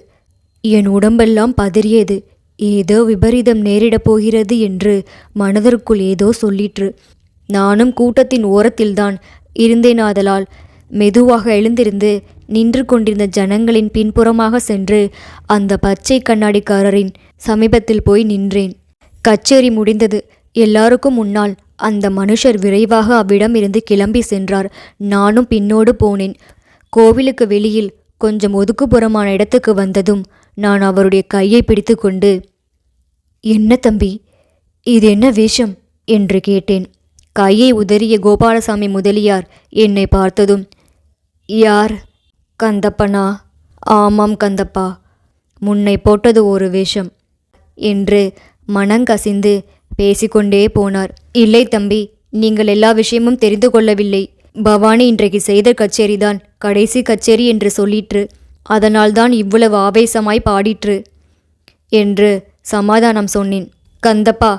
என் உடம்பெல்லாம் பதறியது. ஏதோ விபரீதம் நேரிடப் போகிறது என்று மனதிற்குள் ஏதோ சொல்லிற்று. நானும் கூட்டத்தின் ஓரத்தில்தான் இருந்தேனாதலால் மெதுவாக எழுந்திருந்து நின்று கொண்டிருந்த ஜனங்களின் பின்புறமாக சென்று அந்த பச்சை கண்ணாடிக்காரரின் சமீபத்தில் போய் நின்றேன். கச்சேரி முடிந்தது. எல்லாருக்கும் முன்னால் அந்த மனுஷர் விரைவாக அவ்விடமிருந்து கிளம்பி சென்றார். நானும் பின்னோடு போனேன். கோவிலுக்கு வெளியில் கொஞ்சம் ஒதுக்குப்புறமான இடத்துக்கு வந்ததும் நான் அவருடைய கையை பிடித்து கொண்டு, என்ன தம்பி, இது என்ன வேஷம் என்று கேட்டேன். கையை உதறிய கோபாலசாமி முதலியார் என்னை பார்த்ததும், யார், கந்தப்பனா? ஆமாம் கந்தப்பா, முன்னை போட்டது ஒரு வேஷம் என்று மனங்கசிந்து பேசிக்கொண்டே போனார். இல்லை தம்பி, நீங்கள் எல்லா விஷயமும் தெரிந்து கொள்ளவில்லை. பவானி இன்றைக்கு செய்த கச்சேரிதான் கடைசி கச்சேரி என்று சொல்லிற்று. அதனால்தான் இவ்வளவு ஆவேசமாய் பாடிற்று என்று சமாதானம் சொன்னேன். கந்தப்பா,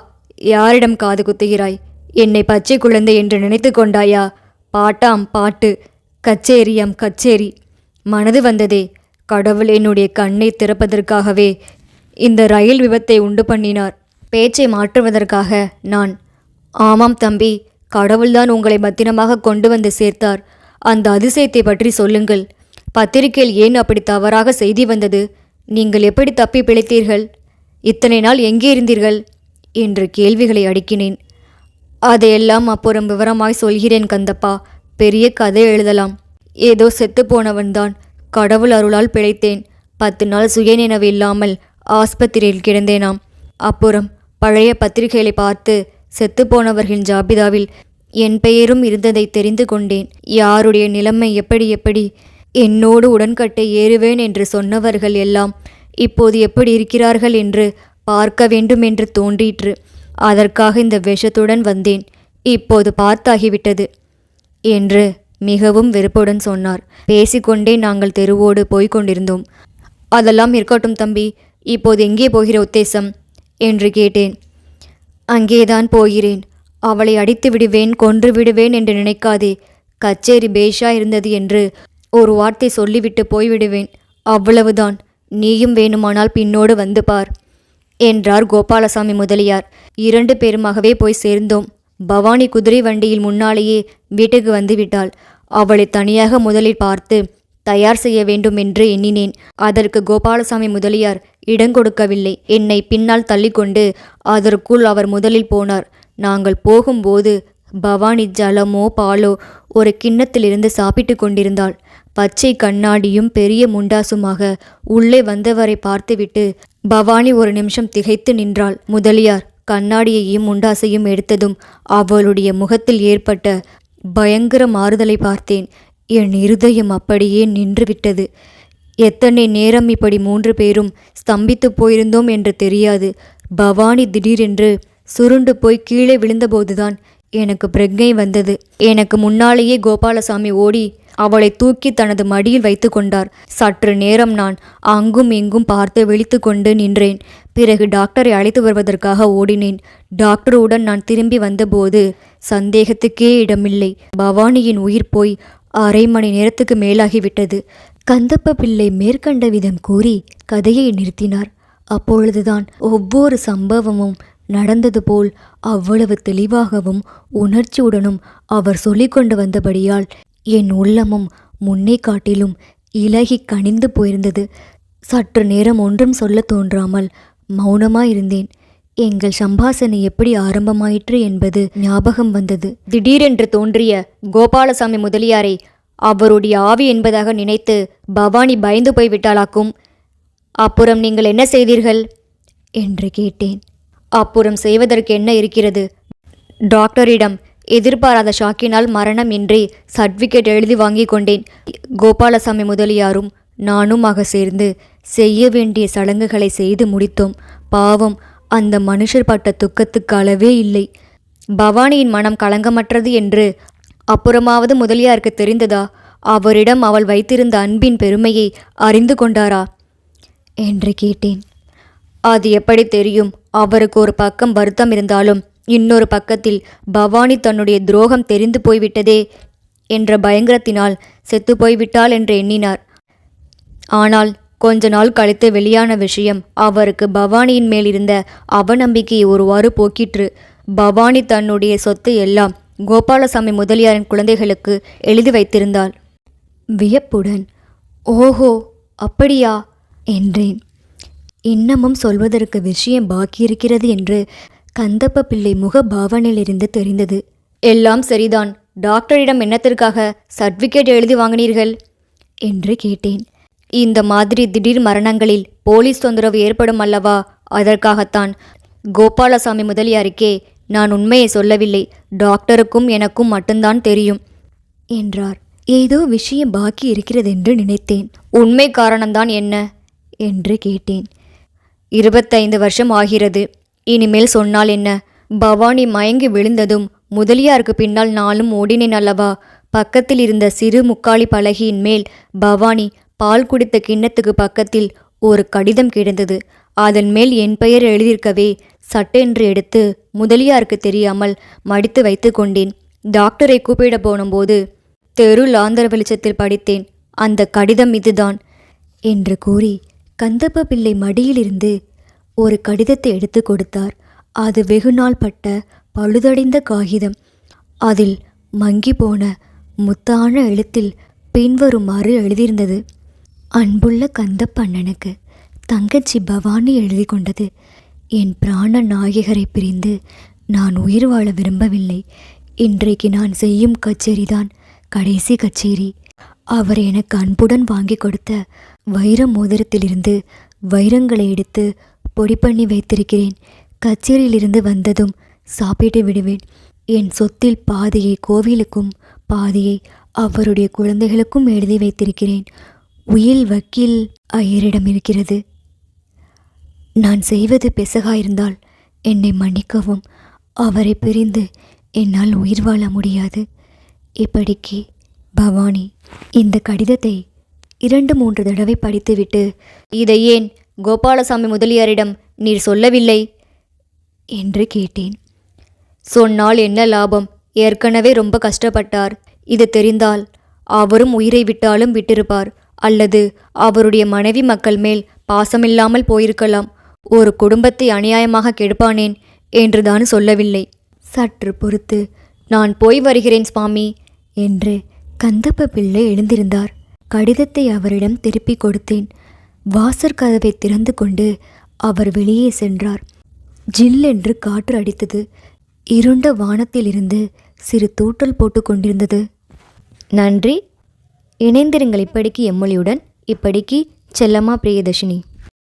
யாரிடம் காது குத்துகிறாய்? என்னை பச்சை குழந்தை என்று நினைத்து கொண்டாயா? பாட்டாம் பாட்டு, கச்சேரியாம் கச்சேரி. மனது வந்ததே. கடவுள் என்னுடைய கண்ணை திறப்பதற்காகவே இந்த ரயில் விபத்தை உண்டு பண்ணினார். பேச்சை மாற்றுவதற்காக நான், ஆமாம் தம்பி, கடவுள்தான் உங்களை பத்திரமாக கொண்டு வந்து சேர்த்தார். அந்த அதிசயத்தை பற்றி சொல்லுங்கள். பத்திரிகையில் ஏன் அப்படி தவறாக செய்தி வந்தது? நீங்கள் எப்படி தப்பி பிழைத்தீர்கள்? இத்தனை நாள் எங்கே இருந்தீர்கள் என்று கேள்விகளை அடுக்கினேன். அதையெல்லாம் அப்புறம் விவரமாய் சொல்கிறேன் கந்தப்பா. பெரிய கதை எழுதலாம். ஏதோ செத்துப்போனவன்தான். கடவுள் அருளால் பிழைத்தேன். 10 நாள் சுயநினைவு இல்லாமல் ஆஸ்பத்திரியில் கிடந்தேனாம். அப்புறம் பழைய பத்திரிகைகளை பார்த்து செத்துப்போனவர்களின் ஜாபிதாவில் என் பெயரும் இருந்ததை தெரிந்து கொண்டேன். யாருடைய நிலைமை எப்படி என்னோடு உடன்கட்டை ஏறுவேன் என்று சொன்னவர்கள் எல்லாம் இப்போது எப்படி இருக்கிறார்கள் என்று பார்க்க வேண்டும் என்று தோன்றிற்று. அதற்காக இந்த விஷத்துடன் வந்தேன். இப்போது பார்த்தாகிவிட்டது என்று மிகவும் வெறுப்புடன் சொன்னார். பேசிக்கொண்டே நாங்கள் தெருவோடு போய்கொண்டிருந்தோம். அதெல்லாம் இருக்கட்டும் தம்பி, இப்போது எங்கே போகிற உத்தேசம் என்று கேட்டேன். அங்கேதான் போகிறேன். அவளை அடித்து விடுவேன், கொன்று விடுவேன் என்று நினைக்காதே. கச்சேரி பேஷா இருந்தது என்று ஒரு வார்த்தை சொல்லிவிட்டு போய்விடுவேன். அவ்வளவுதான். நீயும் வேணுமானால் பின்னோடு வந்து பார் என்றார் கோபாலசாமி முதலியார். 2 பேருமாகவே போய் சேர்ந்தோம். பவானி குதிரை வண்டியில் முன்னாலேயே வீட்டுக்கு வந்து விட்டாள். அவளை தனியாக முதலில் பார்த்து தயார் செய்ய வேண்டும் என்று எண்ணினேன். அதற்கு கோபாலசாமி முதலியார் இடங்கொடுக்கவில்லை. என்னை பின்னால் தள்ளிக்கொண்டு அதற்குள் அவர் முதலில் போனார். நாங்கள் போகும்போது பவானி ஜலமோ பாலோ ஒரு கிண்ணத்திலிருந்து சாப்பிட்டு கொண்டிருந்தாள். பச்சை கண்ணாடியும் பெரிய முண்டாசுமாக உள்ளே வந்தவரை பார்த்துவிட்டு பவானி ஒரு நிமிஷம் திகைத்து நின்றாள். முதலியார் கண்ணாடியையும் முண்டாசையும் எடுத்ததும் அவளுடைய முகத்தில் ஏற்பட்ட பயங்கர மாறுதலை பார்த்தேன். என் இருதயம் அப்படியே நின்றுவிட்டது. எத்தனை நேரம் இப்படி 3 பேரும் ஸ்தம்பித்து போயிருந்தோம் என்று தெரியாது. பவானி திடீரென்று சுருண்டு போய் கீழே விழுந்தபோதுதான் எனக்கு பிரக்ஞை வந்தது. எனக்கு முன்னாலேயே கோபாலசாமி ஓடி அவளை தூக்கி தனது மடியில் வைத்து கொண்டார். சற்று நேரம் நான் அங்கும் இங்கும் பார்த்து விழித்து கொண்டு நின்றேன். பிறகு டாக்டரை அழைத்து வருவதற்காக ஓடினேன். டாக்டருடன் நான் திரும்பி வந்தபோது சந்தேகத்துக்கே இடமில்லை. பவானியின் உயிர் போய் அரை மணி நேரத்துக்கு மேலாகிவிட்டது. கந்தப்ப பிள்ளை மேற்கண்ட விதம் கூறி கதையை நிறுத்தினார். அப்பொழுதுதான் ஒவ்வொரு சம்பவமும் நடந்தது போல் அவ்வளவு தெளிவாகவும் உணர்ச்சியுடனும் அவர் சொல்லிக்கொண்டு வந்தபடியால் என் உள்ளமும் முன்னே காட்டிலும் இலகி கனிந்து போயிருந்தது. சற்று நேரம் ஒன்றும் சொல்ல தோன்றாமல் மௌனமாயிருந்தேன். எங்கள் சம்பாஷணை எப்படி ஆரம்பமாயிற்று என்பது ஞாபகம் வந்தது. திடீரென்று தோன்றிய கோபாலசாமி முதலியாரை அவருடைய ஆவி என்பதாக நினைத்து பவானி பயந்து போய்விட்டாளாக்கும். அப்புறம் நீங்கள் என்ன செய்தீர்கள் என்று கேட்டேன். அப்புறம் செய்வதற்கு என்ன இருக்கிறது? டாக்டரிடம் எதிர்பாராத ஷாக்கினால் மரணம் இன்றி சர்டிஃபிகேட் எழுதி வாங்கி கொண்டேன். கோபாலசாமி முதலியாரும் நானுமாக சேர்ந்து செய்ய வேண்டிய சடங்குகளை செய்து முடித்தோம். பாவம், அந்த மனுஷர் பட்ட துக்கத்துக்கு அளவே இல்லை. பவானியின் மனம் களங்கமற்றது என்று அப்புறமாவது முதலியாருக்கு தெரிந்ததா? அவரிடம் அவள் வைத்திருந்த அன்பின் பெருமையை அறிந்து கொண்டாரா என்று கேட்டேன். அது எப்படி தெரியும்? அவருக்கு ஒரு பக்கம் வருத்தம் இருந்தாலும் இன்னொரு பக்கத்தில் பவானி தன்னுடைய துரோகம் தெரிந்து போய்விட்டதே என்ற பயங்கரத்தினால் செத்துப்போய்விட்டாள் என்று எண்ணினார். ஆனால் கொஞ்ச நாள் கழித்து வெளியான விஷயம் அவருக்கு பவானியின் மேல் இருந்த அவநம்பிக்கையை ஒருவாறு போக்கிற்று. பவானி தன்னுடைய சொத்து எல்லாம் கோபாலசாமி முதலியாரின் குழந்தைகளுக்கு எழுதி வைத்திருந்தாள். வியப்புடன் ஓஹோ அப்படியா என்றேன். இன்னமும் சொல்வதற்கு விஷயம் பாக்கியிருக்கிறது என்று கந்தப்ப பிள்ளை முக பாவனையிலிருந்து தெரிந்தது. எல்லாம் சரிதான். டாக்டரிடம் என்னத்திற்காக சர்டிஃபிகேட் எழுதி வாங்கினீர்கள் என்று கேட்டேன். இந்த மாதிரி திடீர் மரணங்களில் போலீஸ் தொந்தரவு ஏற்படும் அல்லவா, அதற்காகத்தான். கோபாலசாமி முதலியாருக்கே நான் உண்மையை சொல்லவில்லை. டாக்டருக்கும் எனக்கும் மட்டும்தான் தெரியும் என்றார். ஏதோ விஷயம் பாக்கி இருக்கிறதென்று நினைத்தேன். உண்மை காரணம்தான் என்ன என்று கேட்டேன். 25 வருஷம் ஆகிறது. இனிமேல் சொன்னால் என்ன? பவானி மயங்கி விழுந்ததும் முதலியாருக்கு பின்னால் நானும் ஓடினேன் அல்லவா. பக்கத்தில் இருந்த சிறு முக்காலி பலகையின் மேல் பவானி பால் குடித்த கிண்ணத்துக்கு பக்கத்தில் ஒரு கடிதம் கிடந்தது. அதன் மேல் என் பெயர் எழுதியிருக்கவே சட்டென்று எடுத்து முதலியாருக்கு தெரியாமல் மடித்து வைத்து கொண்டேன். டாக்டரை கூப்பிட போனும்போது தெரு லாந்தர் வெளிச்சத்தில் படித்தேன். அந்த கடிதம் இதுதான் என்று கூறி கந்தப்ப பிள்ளை மடியிலிருந்து ஒரு கடிதத்தை எடுத்து கொடுத்தார். அது வெகுநாள் பட்ட பழுதடைந்த காகிதம். அதில் மங்கி போன முத்தான எழுத்தில் பின்வருமாறு எழுதியிருந்தது. அன்புள்ள கந்தப்பண்ணனுக்கு தங்கச்சி பவானி எழுதி கொண்டது. என் பிராண நாயகரை பிரிந்து நான் உயிர் வாழ விரும்பவில்லை. இன்றைக்கு நான் செய்யும் கச்சேரிதான் கடைசி கச்சேரி. அவர் எனக்கு அன்புடன் வாங்கி கொடுத்த வைர மோதிரத்திலிருந்து வைரங்களை எடுத்து பொடி பண்ணி வைத்திருக்கிறேன். கச்சேரியிலிருந்து வந்ததும் சாப்பிட்டு விடுவேன். என் சொத்தில் பாதியை கோவிலுக்கும் பாதியை அவருடைய குழந்தைகளுக்கும் எழுதி வைத்திருக்கிறேன். உயில் வக்கீல் ஐயரிடம் இருக்கிறது. நான் செய்வது பெசகாயிருந்தால் என்னை மன்னிக்கவும். அவரை பிரிந்து என்னால் உயிர் வாழ முடியாது. இப்படிக்கு பவானி. இந்த கடிதத்தை 2-3 தடவை படித்துவிட்டு, இதை ஏன் கோபாலசாமி முதலியாரிடம் நீர் சொல்லவில்லை என்று கேட்டேன். சொன்னால் என்ன லாபம்? ஏற்கனவே ரொம்ப கஷ்டப்பட்டார். இது தெரிந்தால் அவரும் உயிரை விட்டாலும் விட்டிருப்பார். அல்லது அவருடைய மனைவி மக்கள் மேல் பாசமில்லாமல் போயிருக்கலாம். ஒரு குடும்பத்தை அநியாயமாக கெடுப்பானேன் என்றுதான் சொல்லவில்லை. சற்று பொறுத்து நான் போய் வருகிறேன் சுவாமி என்று கந்தப்ப பிள்ளை எழுந்திருந்தார். கடிதத்தை அவரிடம் திருப்பி கொடுத்தேன். வாசற்கதவை திறந்து கொண்டு அவர் வெளியே சென்றார். ஜில்லென்று காற்று அடித்தது. இருண்ட வானத்திலிருந்து சிறு தூற்றல் போட்டு கொண்டிருந்தது. நன்றி. இணைந்திருங்கள் இப்படிக்கு எம்மொழியுடன். இப்படிக்கு செல்லம்மா பிரியதர்ஷினி.